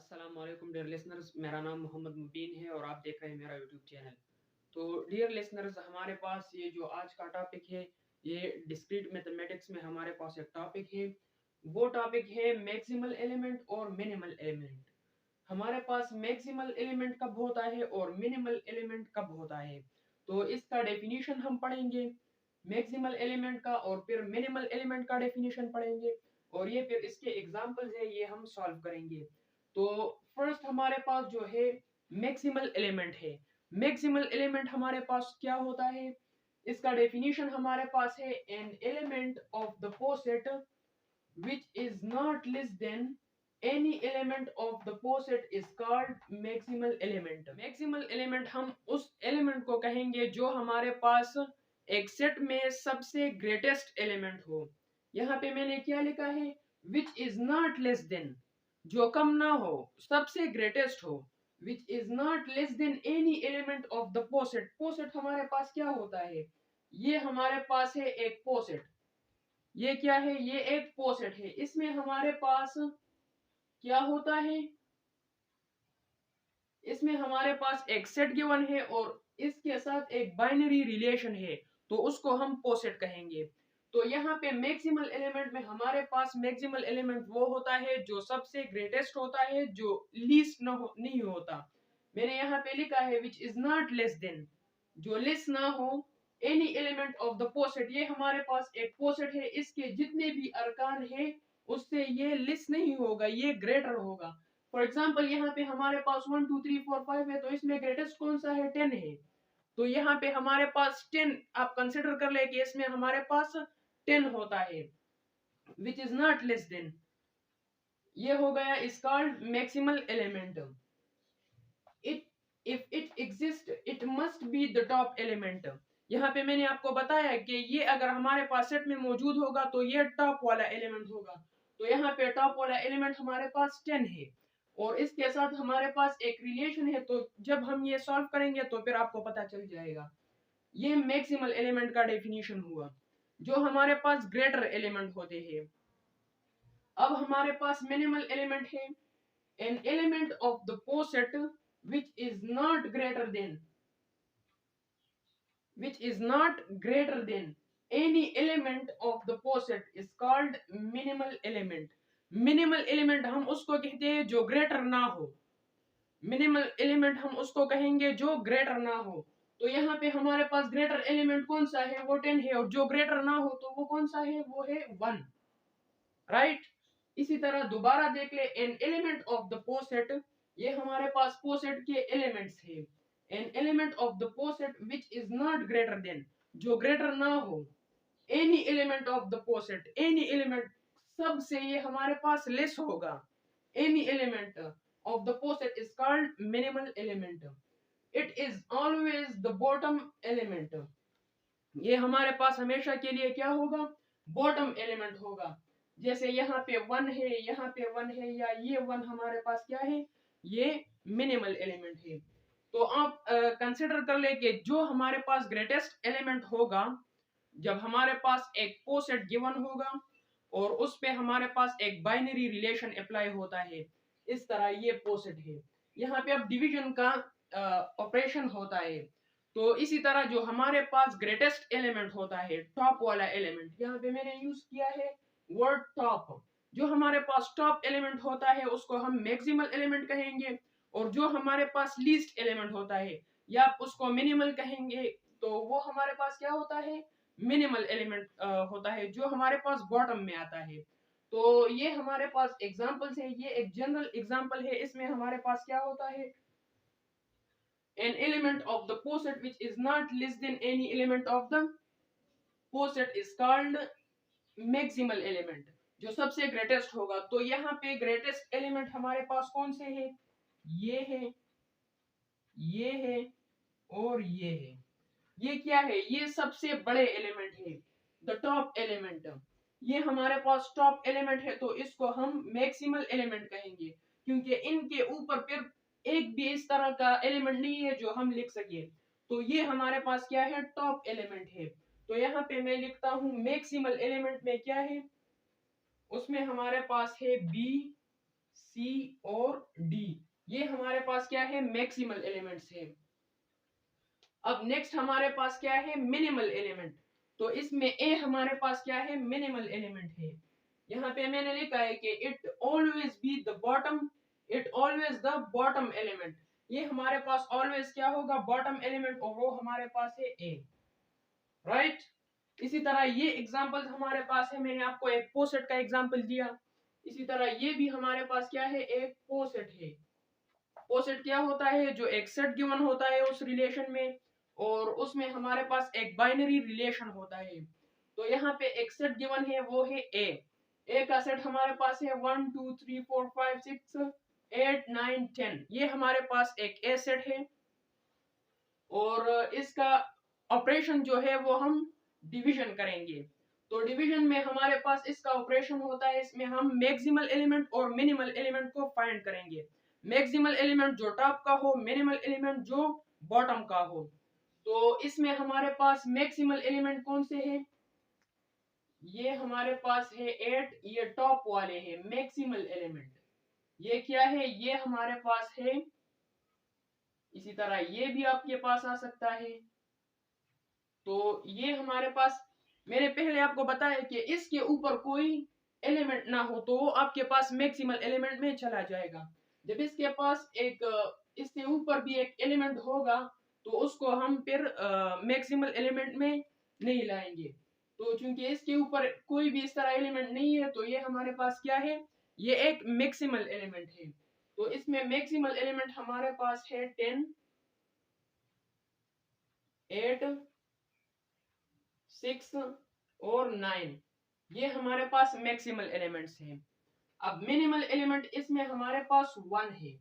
अस्सलाम वालेकुम dear listeners, मेरा नाम मोहम्मद मुबीन है और आप देख रहे हैं मेरा यूट्यूब चैनल। तो डियर लिसनर्स, हमारे पास ये जो आज का टॉपिक है, ये डिस्क्रीट मैथमेटिक्स में हमारे पास एक टॉपिक है। वो टॉपिक है मैक्सिमल एलिमेंट और मिनिमल एलिमेंट। हमारे पास मैक्सिमल एलिमेंट कब होता है और मिनिमल एलिमेंट कब होता है, तो इसका डेफिनेशन हम पढ़ेंगे मैक्सिमल एलिमेंट का, और फिर मिनिमल एलिमेंट का डेफिनेशन पढ़ेंगे, और ये फिर इसके एग्जांपल्स है, ये हम सॉल्व करेंगे। तो फर्स्ट हमारे पास जो है मैक्सिमल एलिमेंट है। मैक्सिमल एलिमेंट हमारे पास क्या होता है, इसका डेफिनेशन हमारे पास है an element of the poset which is not less than any element of the poset is called maximal element। maximal element हम उस एलिमेंट को कहेंगे जो हमारे पास एक सेट में सबसे ग्रेटेस्ट एलिमेंट हो। यहाँ पे मैंने क्या लिखा है, which is not less than, जो कम ना हो, सबसे ग्रेटेस्ट हो। which is not less than any element of the poset। poset हमारे पास क्या होता है, ये हमारे पास है एक पोसेट। ये क्या है, ये एक पोसेट है। इसमें हमारे पास क्या होता है, इसमें हमारे पास एक सेट गिवन है और इसके साथ एक बाइनरी रिलेशन है, तो उसको हम पोसेट कहेंगे। तो यहाँ पे मैक्सिमल एलिमेंट में हमारे पास मैक्सिमल एलिमेंट वो होता है जो सबसे ग्रेटेस्ट होता है, जो लीस्ट नहीं होता। मैंने यहाँ पे लिखा है विच इज नॉट लेस देन, जो लेस ना हो any element of the poset. ये हमारे पास एक पोसेट है, इसके जितने भी अरकान है उससे ये लेस नहीं होगा, ये ग्रेटर होगा। फॉर एग्जाम्पल यहाँ पे हमारे पास 1 2 3 4 5 है, तो इसमें ग्रेटेस्ट कौन सा है, 10 है। तो यहाँ पे हमारे पास 10 आप कंसिडर कर ले कि इसमें हमारे पास 10 होता है, विच इज नॉट लेस देन। ये हो गया is called maximal element. It if it exist it must be the top element. यहाँ पे मैंने आपको बताया कि ये अगर हमारे पास सेट में मौजूद होगा तो ये टॉप वाला एलिमेंट होगा। तो यहाँ पे टॉप वाला एलिमेंट हमारे पास 10 है और इसके साथ हमारे पास एक रिलेशन है। तो जब हम ये सॉल्व करेंगे तो फिर आपको पता चल जाएगा। ये मैक्सिमल एलिमेंट का डेफिनेशन हुआ, जो हमारे पास ग्रेटर एलिमेंट होते हैं। अब हमारे पास मिनिमल एलिमेंट है, an element of the poset which is not greater than, which is not greater than any element of the poset is called minimal element। minimal element हम उसको कहते हैं जो ग्रेटर ना हो। मिनिमल एलिमेंट हम उसको कहेंगे जो ग्रेटर ना हो। तो यहाँ पे हमारे पास ग्रेटर एलिमेंट कौन सा है, वो 10 है, और जो ग्रेटर ना हो तो वो कौन सा है, वो है 1, राइट। इसी तरह दोबारा देख ले, an element of the poset, ये हमारे पास पोसेट के एलिमेंट्स है। An element of the poset which is not greater than, जो ग्रेटर ना हो any element of the poset. Any element सबसे ये हमारे पास लेस होगा। Any element of the poset is called minimal element. It is always the bottom element. ये हमारे पास हमेशा के लिए क्या होगा, बॉटम एलिमेंट होगा। जैसे यहाँ पे 1 है, यहाँ पे 1 है, या ये 1 हमारे पास क्या है, ये मिनिमल एलिमेंट है। तो आप कंसिडर कर ले कि जो हमारे पास ग्रेटेस्ट एलिमेंट होगा, जब हमारे पास एक पोसेट गिवन होगा और उस पे हमारे पास एक बाइनरी रिलेशन अप्लाई होता है, इस तरह ये पोसेट है। यहाँ पे अब डिवीजन का ऑपरेशन होता है। तो इसी तरह जो हमारे पास ग्रेटेस्ट एलिमेंट होता है, टॉप वाला एलिमेंट, यहाँ पे मैंने यूज किया है वर्ड टॉप। जो हमारे पास टॉप एलिमेंट होता है उसको हम मैक्सिमल एलिमेंट कहेंगे, और जो हमारे पास लीस्ट एलिमेंट होता है या उसको मिनिमल कहेंगे, तो वो हमारे पास क्या होता है, मिनिमल एलिमेंट होता है, जो हमारे पास बॉटम में आता है। तो ये हमारे पास एग्जांपल्स है, ये एक जनरल एग्जांपल है। इसमें हमारे पास क्या होता है, an element of the poset which is not less than any element of the poset is called maximal element, जो सबसे ग्रेटेस्ट होगा। तो यहाँ पे ग्रेटेस्ट एलिमेंट हमारे पास कौन से हैं, ये है, ये है और ये है। ये क्या है, ये सबसे बड़े एलिमेंट है, द टॉप एलिमेंट। ये हमारे पास टॉप एलिमेंट है, तो इसको हम मैक्सिमल एलिमेंट कहेंगे, क्योंकि इनके ऊपर फिर एक भी इस तरह का एलिमेंट नहीं है जो हम लिख सके। तो ये हमारे पास क्या है, टॉप एलिमेंट है। तो यहाँ पे मैं लिखता हूँ मैक्सिमल एलिमेंट में क्या है, उसमें हमारे पास है बी, C और D, ये हमारे पास क्या है, मैक्सिमल एलिमेंट्स है। अब नेक्स्ट हमारे पास क्या है, मिनिमल एलिमेंट। तो इसमें A हमारे पास क्या है, मिनिमल एलिमेंट है। यहाँ पे मैंने लिखा है कि it always be the bottom, it always the bottom element. ये हमारे पास ऑलवेज क्या होगा, बॉटम एलिमेंट, और वो हमारे पास है A, राइट। इसी तरह ये एग्जांपल्स हमारे पास है, मैंने आपको एक पोसेट का एग्जांपल दिया। इसी तरह ये भी हमारे पास क्या है, एक पोसेट है। पोसेट क्या होता है, जो एक सेट गिवन होता है उस रिलेशन में, और उसमें हमारे पास एक बाइनरी रिलेशन होता है। तो यहाँ पे एक सेट गिवन है, वो है ए का सेट हमारे पास है 1 2 3 4 5 6 8 9 10, ये हमारे पास एक ए सेट है। और इसका ऑपरेशन जो है वो हम डिवीजन करेंगे। तो डिवीजन में हमारे पास इसका ऑपरेशन होता है, इसमें हम मैक्सिमल एलिमेंट और मिनिमल एलिमेंट को फाइंड करेंगे। मैक्सिमल एलिमेंट जो टॉप का हो, मिनिमल एलिमेंट जो बॉटम का हो। तो इसमें हमारे पास मैक्सिमल एलिमेंट कौन से हैं, ये हमारे पास है 8, ये टॉप वाले हैं मैक्सिमल एलिमेंट। ये क्या है, ये हमारे पास है। इसी तरह ये भी आपके पास आ सकता है। तो ये हमारे पास, मैंने पहले आपको बताया कि इसके ऊपर कोई एलिमेंट ना हो तो वो आपके पास मैक्सिमल एलिमेंट में चला जाएगा। जब इसके पास एक इसके ऊपर भी एक एलिमेंट होगा तो उसको हम फिर मैक्सिमल एलिमेंट में नहीं लाएंगे। तो चूंकि इसके ऊपर कोई भी इस तरह एलिमेंट नहीं है तो ये हमारे पास क्या है, ये एक मैक्सिमल एलिमेंट है। तो इसमें मैक्सिमल एलिमेंट हमारे पास है 10, 8, 6 और 9, ये हमारे पास मैक्सिमल एलिमेंट्स हैं। अब मिनिमल एलिमेंट इसमें हमारे पास 1 है।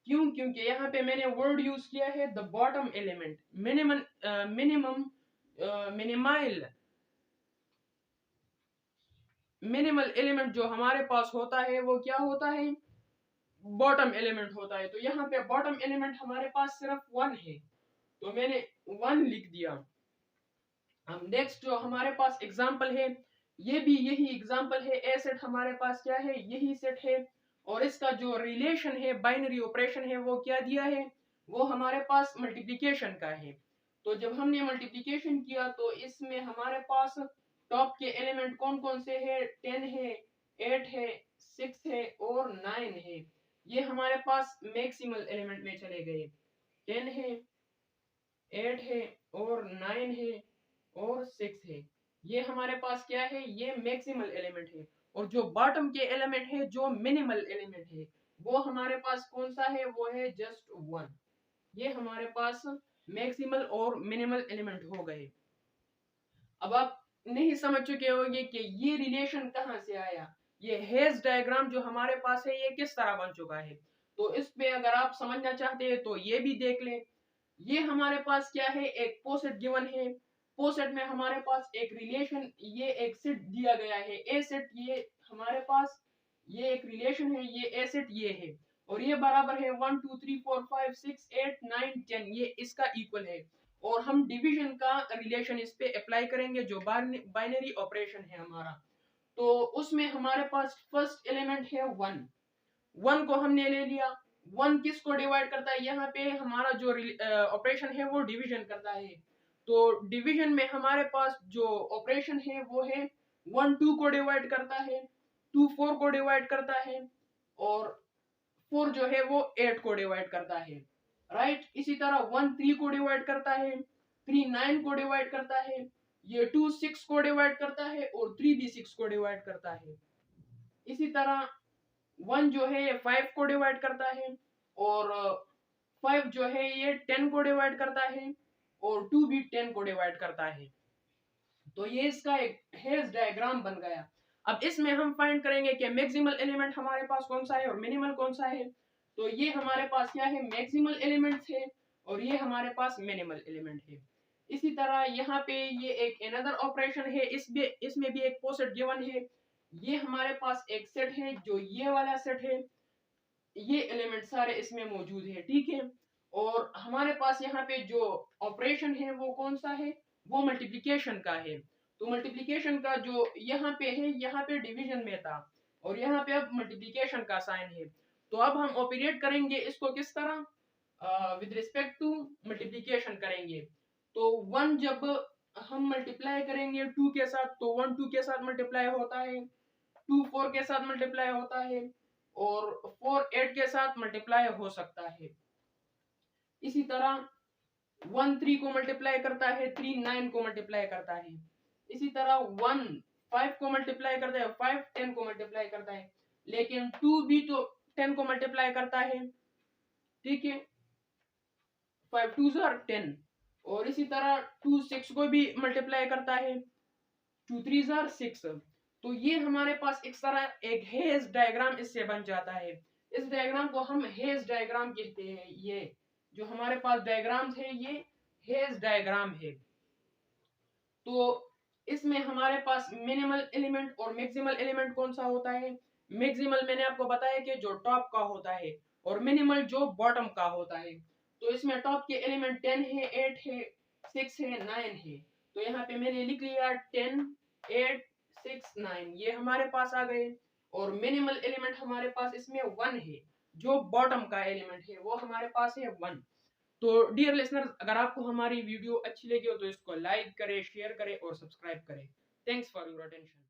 क्यों, क्योंकि यहाँ पे मैंने वर्ड यूज किया है the bottom element. Minimal element जो हमारे पास होता है वो क्या होता है, बॉटम एलिमेंट होता है। तो यहाँ पे बॉटम एलिमेंट हमारे पास सिर्फ 1 है, तो मैंने 1 लिख दिया। अब नेक्स्ट जो हमारे पास एग्जांपल है, ये भी यही एग्जांपल है। ए सेट हमारे पास क्या है, यही सेट है, और इसका जो रिलेशन है, बाइनरी ऑपरेशन है, वो क्या दिया है, वो हमारे पास मल्टीप्लिकेशन का है। तो जब हमने मल्टीप्लिकेशन किया तो इसमें हमारे पास टॉप के एलिमेंट कौन कौन से है, 10 है, 8 है, 6 है और 9 है। ये हमारे पास मैक्सिमल एलिमेंट में चले गए। 10 है, 8 है और 9 है और 6 है, ये हमारे पास क्या है, ये मैक्सिमल एलिमेंट है। और जो बॉटम के एलिमेंट है, जो मिनिमल एलिमेंट है, वो हमारे पास कौन सा है, वो है जस्ट 1। ये हमारे पास मैक्सिमल और मिनिमल एलिमेंट हो गए। अब आप नहीं समझ चुके होंगे कि ये रिलेशन कहाँ से आया, ये हेज डायग्राम जो हमारे पास है ये किस तरह बन चुका है। तो इस पे अगर आप समझना चाहते हैं तो ये भी देख लें। ये हमारे पास क्या है, एक पोसेट गिवन है। पोसेट में हमारे पास एक रिलेशन, ये एक सेट दिया गया है ए सेट, ये हमारे पास ये एक रिलेशन है, ये ए सेट ये है, और ये बराबर है 1 2 3 4 5 6 8 9 10, ये इसका इक्वल है। और हम डिवीजन का रिलेशन इस पे अप्लाई करेंगे, जो बाइनरी ऑपरेशन है हमारा। तो उसमें हमारे पास फर्स्ट एलिमेंट है 1, 1 को हमने ले लिया। 1 किसको डिवाइड करता है, यहाँ पे हमारा जो ऑपरेशन है वो डिवीजन करता है। तो डिवीजन में हमारे पास जो ऑपरेशन है वो है 1 2 को डिवाइड करता है, 2 4 को डिवाइड करता है, और 4 जो है वो 8 को डिवाइड करता है, राइट। इसी तरह 1 3 को डिवाइड करता है, 3 9 को डिवाइड करता है, ये 2 6 को डिवाइड करता है, और 3 भी 6 को डिवाइड करता है। इसी तरह 1 जो है ये 5 को डिवाइड करता है, और 5 जो है ये 10 को डिवाइड करता है, और 2 भी 10 को डिवाइड करता है। तो ये इसका एक हेज डायग्राम बन गया। अब इसमें हम फाइंड करेंगे कि मैक्सिमल एलिमेंट हमारे पास कौन सा है और मिनिमल कौन सा है। तो ये हमारे पास क्या है, मैक्सिमल एलिमेंट्स है, और ये हमारे पास मिनिमल एलिमेंट है। इसी तरह यहाँ पे ये एक अनदर ऑपरेशन है, इसमें भी एक पोसेट गिवन है। ये हमारे पास एक सेट है, जो ये वाला सेट है, ये एलिमेंट सारे इसमें मौजूद है, ठीक है। और हमारे पास यहाँ पे जो ऑपरेशन है वो कौन सा है, वो मल्टीप्लिकेशन का है। तो मल्टीप्लिकेशन का जो यहाँ पे है, यहाँ पे डिवीजन में था, और यहाँ पे अब मल्टीप्लिकेशन का साइन है। तो अब हम ऑपरेट करेंगे इसको किस तरह, विद रिस्पेक्ट टू मल्टीप्लिकेशन करेंगे। तो 1 जब हम मल्टीप्लाई करेंगे 2 के साथ, तो 1 2 के साथ मल्टीप्लाई होता है, 2 4 के साथ मल्टीप्लाई होता है, और 4 8 के साथ मल्टीप्लाई हो सकता है। इसी तरह 1 3 को मल्टीप्लाई करता है, 3 9 को मल्टीप्लाई करता है। इसी तरह 1 5 को मल्टीप्लाई करता है, 5 10 को मल्टीप्लाई करता है। लेकिन 2 भी तो 10 को मल्टीप्लाई करता है, ठीक है, 5 2 आर 10। और इसी तरह 2 6 को भी मल्टीप्लाई करता है, 2 3 आर 6। तो ये हमारे पास एक तरह एक हेज डायग्राम इससे बन जाता है। इस डायग्राम को हम हेज डायग्राम कहते हैं। ये जो हमारे पास डायग्राम्स है ये हेज डायग्राम है। तो इसमें हमारे पास मिनिमल एलिमेंट और मैक्सिमल एलिमेंट कौन सा होता है। मैक्सिमल मैंने आपको बताया कि जो टॉप का होता है, और मिनिमल जो बॉटम का होता है। तो इसमें टॉप के एलिमेंट 10 है, 8 है, 6 है, 9 है। तो यहाँ पे मैंने लिख लिया 10 8 6 9, ये हमारे पास आ गए। और मिनिमल एलिमेंट हमारे पास इसमें 1 है, जो बॉटम का एलिमेंट है वो हमारे पास है 1। तो डियर लिसनर्स, अगर आपको हमारी वीडियो अच्छी लगी हो तो इसको लाइक करें, शेयर करें और सब्सक्राइब करें। Thanks for your attention.